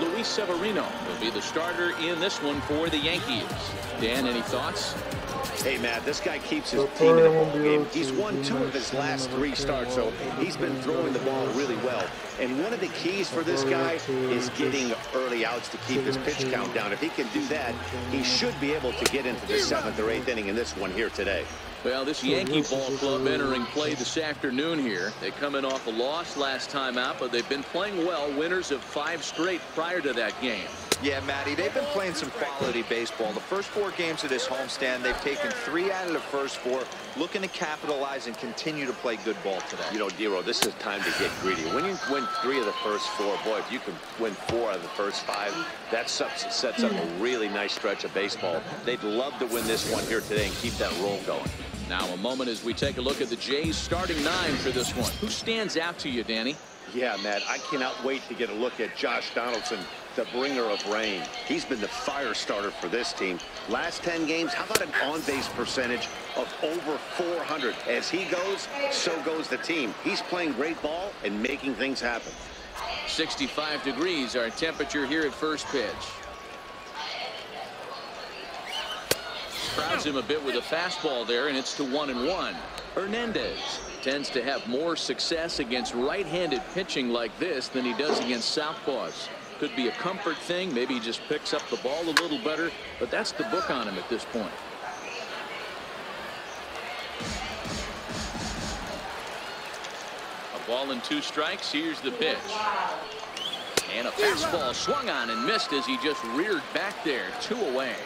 Speaker 2: Luis Severino will be the starter in this one for the Yankees. Dan, any thoughts?
Speaker 5: Hey, Matt, this guy keeps his team in the ball game. He's won 2 of his last 3 starts, so he's been throwing the ball really well. And one of the keys for this guy is getting early outs to keep his pitch count down. If he can do that, he should be able to get into the 7th or 8th inning in this one here today.
Speaker 2: Well, this Yankee ball club entering play this afternoon here. They come in off a loss last time out, but they've been playing well, winners of 5 straight prior to that game.
Speaker 1: Yeah, Matty, they've been playing some quality baseball. The first 4 games of this homestand, they've taken 3 out of the first 4, looking to capitalize and continue to play good ball today.
Speaker 5: You know, Dero, this is time to get greedy. When you win 3 of the first 4, boy, if you can win 4 out of the first 5, that sets up a really nice stretch of baseball. They'd love to win this one here today and keep that roll going.
Speaker 2: Now a moment as we take a look at the Jays starting 9 for this one. Who stands out to you, Danny?
Speaker 5: Yeah, Matt, I cannot wait to get a look at Josh Donaldson. the bringer of rain. He's been the fire starter for this team. Last 10 games, how about an on-base percentage of over 400? As he goes, so goes the team. He's playing great ball and making things happen.
Speaker 2: 65 degrees our temperature here at first pitch. Crowds him a bit with a fastball there, and it's to 1-1. Hernandez tends to have more success against right-handed pitching like this than he does against southpaws. Could be a comfort thing. Maybe he just picks up the ball a little better, but that's the book on him at this point. A ball and 2 strikes. Here's the pitch. And a fastball swung on and missed as he just reared back there. 2 away.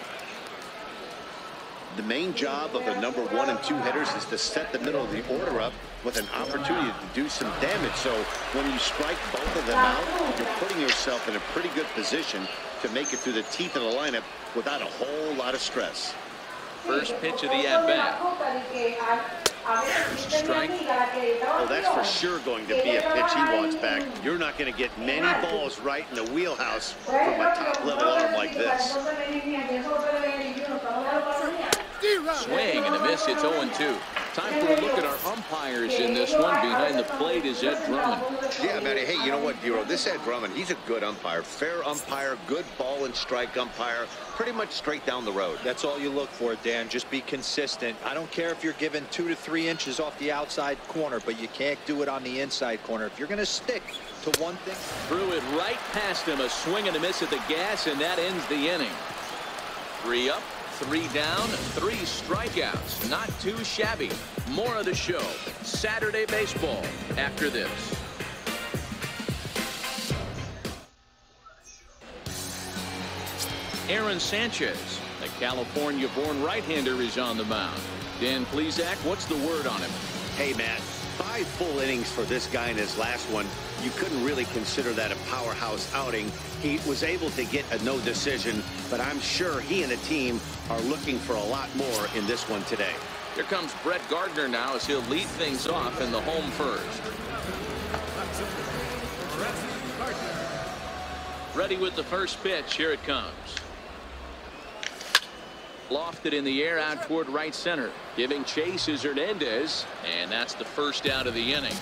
Speaker 5: The main job of the number 1 and 2 hitters is to set the middle of the order up with an opportunity to do some damage. So when you strike both of them out, you're putting yourself in a pretty good position to make it through the teeth of the lineup without a whole lot of stress.
Speaker 2: First pitch of the at-bat. First strike.
Speaker 5: Oh, that's for sure going to be a pitch he wants back. You're not going to get many balls right in the wheelhouse from a top-level arm like this.
Speaker 2: Swing and a miss. It's 0-2. Time for a look at our umpires in this one. Behind the plate is Ed Drummond.
Speaker 5: Yeah, Matty. Hey, you know what, Dero? This Ed Drummond, he's a good umpire. Fair umpire, good ball and strike umpire. Pretty much straight down the road.
Speaker 1: That's all you look for, Dan. Just be consistent. I don't care if you're given 2 to 3 inches off the outside corner, but you can't do it on the inside corner. If you're going to stick to one thing.
Speaker 2: Threw it right past him. A swing and a miss at the gas, and that ends the inning. 3 up. 3 down, 3 strikeouts. Not too shabby. More of the show. Saturday baseball after this. Aaron Sanchez, the California-born right-hander, is on the mound. Dan Plesac, what's the word on him?
Speaker 5: Hey, Matt, 5 full innings for this guy in his last one. You couldn't really consider that a powerhouse outing. He was able to get a no decision, but I'm sure he and the team are looking for a lot more in this one today.
Speaker 2: Here comes Brett Gardner now as he'll lead things off in the home first. Ready with the first pitch. Here it comes. Lofted in the air out toward right center. Giving chase is Hernandez, and that's the first out of the inning.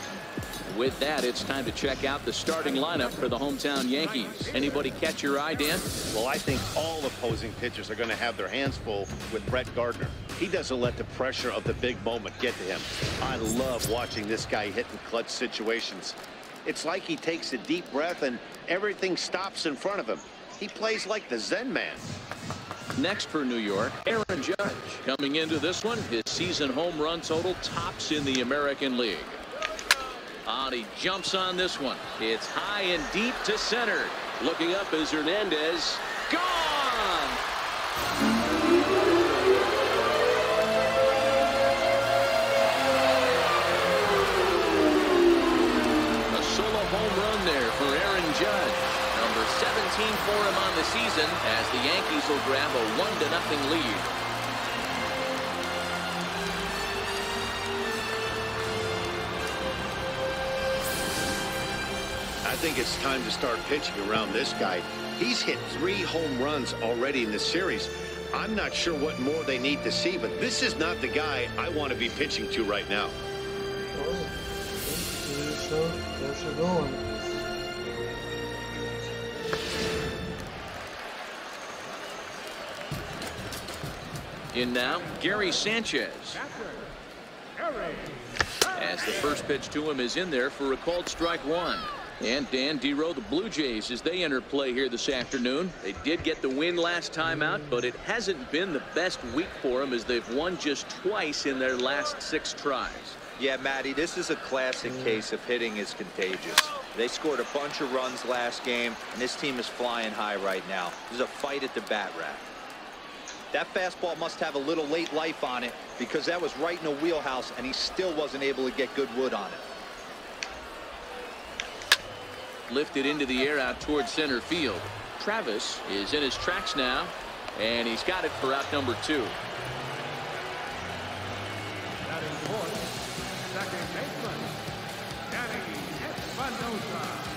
Speaker 2: With that, it's time to check out the starting lineup for the hometown Yankees. Anybody catch your eye, Dan?
Speaker 5: Well, I think all opposing pitchers are going to have their hands full with Brett Gardner. He doesn't let the pressure of the big moment get to him. I love watching this guy hit in clutch situations. It's like he takes a deep breath and everything stops in front of him. He plays like the Zen man.
Speaker 2: Next for New York, Aaron Judge. Coming into this one, his season home run total tops in the American League. And he jumps on this one. It's high and deep to center. Looking up is Hernandez. Gone! A solo home run there for Aaron Judge. Number 17 for him on the season as the Yankees will grab a 1-0 lead.
Speaker 5: I think it's time to start pitching around this guy. He's hit 3 home runs already in this series. I'm not sure what more they need to see, but this is not the guy I want to be pitching to right now.
Speaker 6: That's it going.
Speaker 2: In now, Gary Sanchez. As the first pitch to him is in there for a called strike 1. And Dan Dero, the Blue Jays, as they enter play here this afternoon. They did get the win last time out, but it hasn't been the best week for them as they've won just twice in their last 6 tries.
Speaker 1: Yeah, Matty, this is a classic case of hitting is contagious. They scored a bunch of runs last game, and this team is flying high right now. There's a fight at the bat rack. That fastball must have a little late life on it because that was right in the wheelhouse, and he still wasn't able to get good wood on it.
Speaker 2: Lifted into the air out towards center field. Travis is in his tracks now, and he's got it for out number 2.
Speaker 4: Batting fourth, second baseman, Danny Ep4.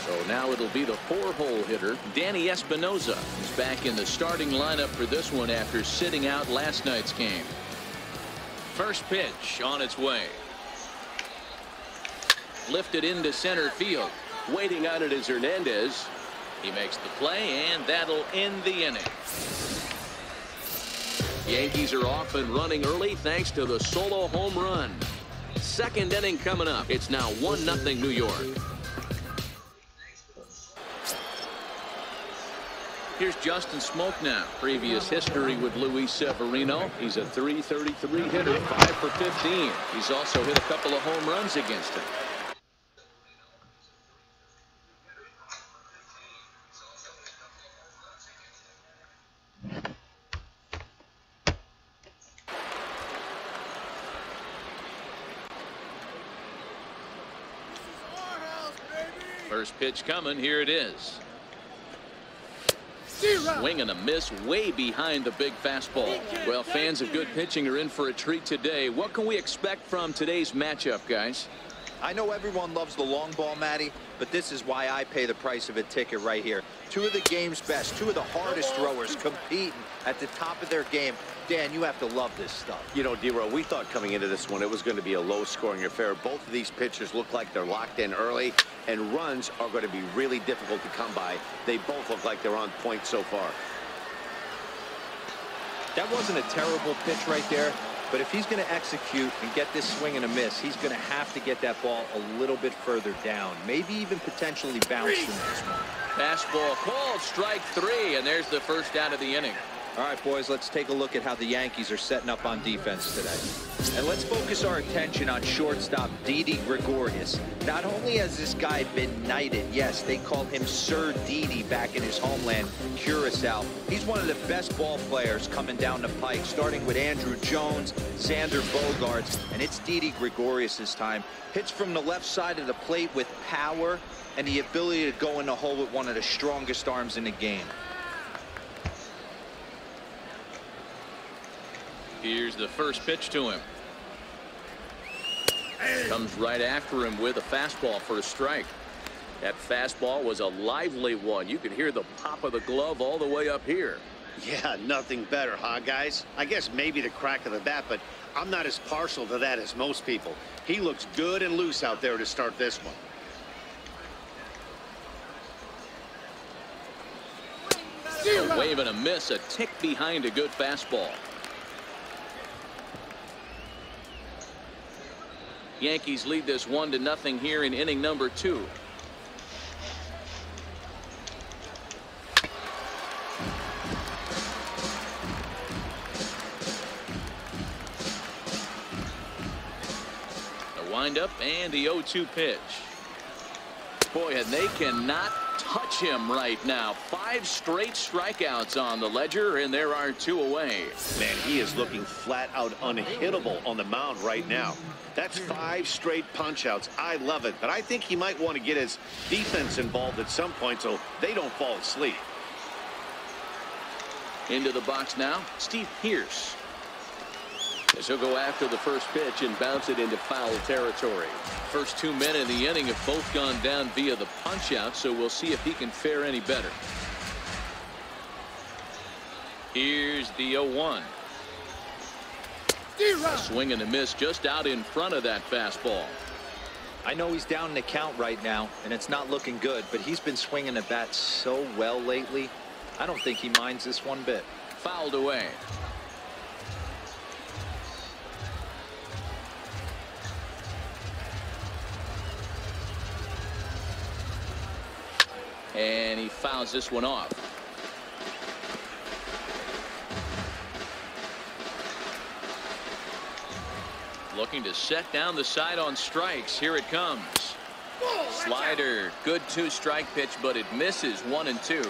Speaker 2: So now it'll be the 4-hole hitter, Danny Espinoza. He's back in the starting lineup for this one after sitting out last night's game. First pitch on its way. Lifted into center field.
Speaker 3: Waiting on it is Hernandez.
Speaker 2: He makes the play, and that'll end the inning. Yankees are off and running early thanks to the solo home run. Second inning coming up. It's now 1-0 New York. Here's Justin Smoke now. Previous history with Luis Severino. He's a .333 hitter, 5 for 15. He's also hit a couple of home runs against him. First pitch coming. Here it is. Swing and a miss way behind the big fastball. Well, fans of good pitching are in for a treat today. What can we expect from today's matchup, guys?
Speaker 1: I know everyone loves the long ball, Matty, but this is why I pay the price of a ticket right here. Two of the game's best, two of the hardest throwers competing at the top of their game. Dan, you have to love this stuff.
Speaker 5: You know, D-Row, we thought coming into this one it was going to be a low-scoring affair. Both of these pitchers look like they're locked in early, and runs are going to be really difficult to come by. They both look like they're on point so far.
Speaker 1: That wasn't a terrible pitch right there, but if he's going to execute and get this swing and a miss, he's going to have to get that ball a little bit further down, maybe even potentially bounce in this one.
Speaker 2: Fastball called, strike 3, and there's the first out of the inning.
Speaker 1: All right, boys, let's take a look at how the Yankees are setting up on defense today. And let's focus our attention on shortstop Didi Gregorius. Not only has this guy been knighted, yes, they call him Sir Didi back in his homeland, Curacao. He's one of the best ball players coming down the pike, starting with Andrew Jones, Xander Bogaerts, and it's Didi Gregorius this time. Hits from the left side of the plate with power and the ability to go in the hole with one of the strongest arms in the game.
Speaker 2: Here's the first pitch to him. Comes right after him with a fastball for a strike. That fastball was a lively one. You could hear the pop of the glove all the way up here.
Speaker 5: Yeah, nothing better, huh, guys? I guess maybe the crack of the bat, but I'm not as partial to that as most people. He looks good and loose out there to start this one.
Speaker 2: A wave and a miss, a tick behind a good fastball. Yankees lead this 1-0 here in inning number 2. The windup and the 0-2 pitch. Boy, and they cannot touch him right now. 5 straight strikeouts on the ledger, and there are 2 away.
Speaker 5: Man, he is looking flat out unhittable on the mound right now. That's 5 straight punch-outs. I love it, but I think he might want to get his defense involved at some point so they don't fall asleep.
Speaker 2: Into the box now, Steve Pearce. As he'll go after the first pitch and bounce it into foul territory. First 2 men in the inning have both gone down via the punch-out, so we'll see if he can fare any better. Here's the 0-1. A swing and a miss just out in front of that fastball.
Speaker 1: I know he's down in the count right now, and it's not looking good, but he's been swinging the bat so well lately. I don't think he minds this one bit.
Speaker 2: Fouled away. And he fouls this one off. Looking to set down the side on strikes. Here it comes. Slider. Good 2-strike pitch, but it misses 1 and 2.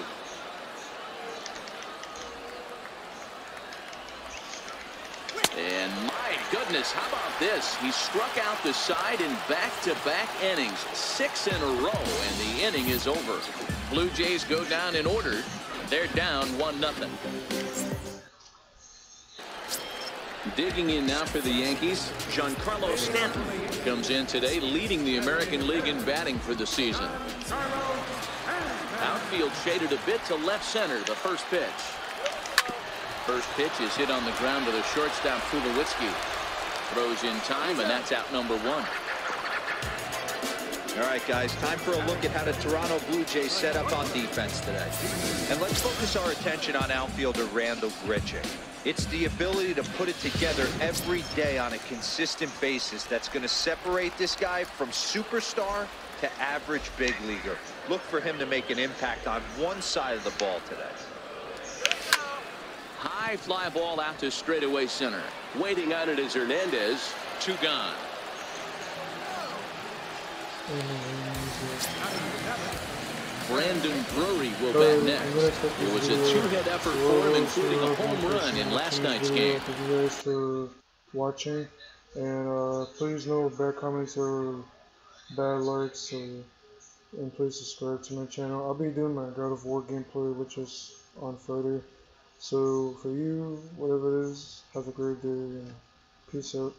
Speaker 2: And my goodness, how about this? He struck out the side in back-to-back innings, 6 in a row, and the inning is over. Blue Jays go down in order. They're down 1-0. Digging in now for the Yankees, Giancarlo Stanton comes in today, leading the American League in batting for the season. Outfield shaded a bit to left center. The first pitch. First pitch is hit on the ground to the shortstop, Tulowitzki. Throws in time, and that's out number 1.
Speaker 1: All right, guys, time for a look at how the Toronto Blue Jays set up on defense today. And let's focus our attention on outfielder Randall Grichuk. It's the ability to put it together every day on a consistent basis that's going to separate this guy from superstar to average big leaguer. Look for him to make an impact on one side of the ball today.
Speaker 2: High fly ball out to straightaway center. Waiting on it is Hernandez. 2 gone. Brandon Drury will bat next. It was a 2-hit effort for him, including a home run in last night's game.
Speaker 6: Thank you guys for watching, and please no bad comments or bad likes, and please subscribe to my channel. I'll be doing my God of War gameplay, which is on Friday. So for you, whatever it is, have a great day and peace out.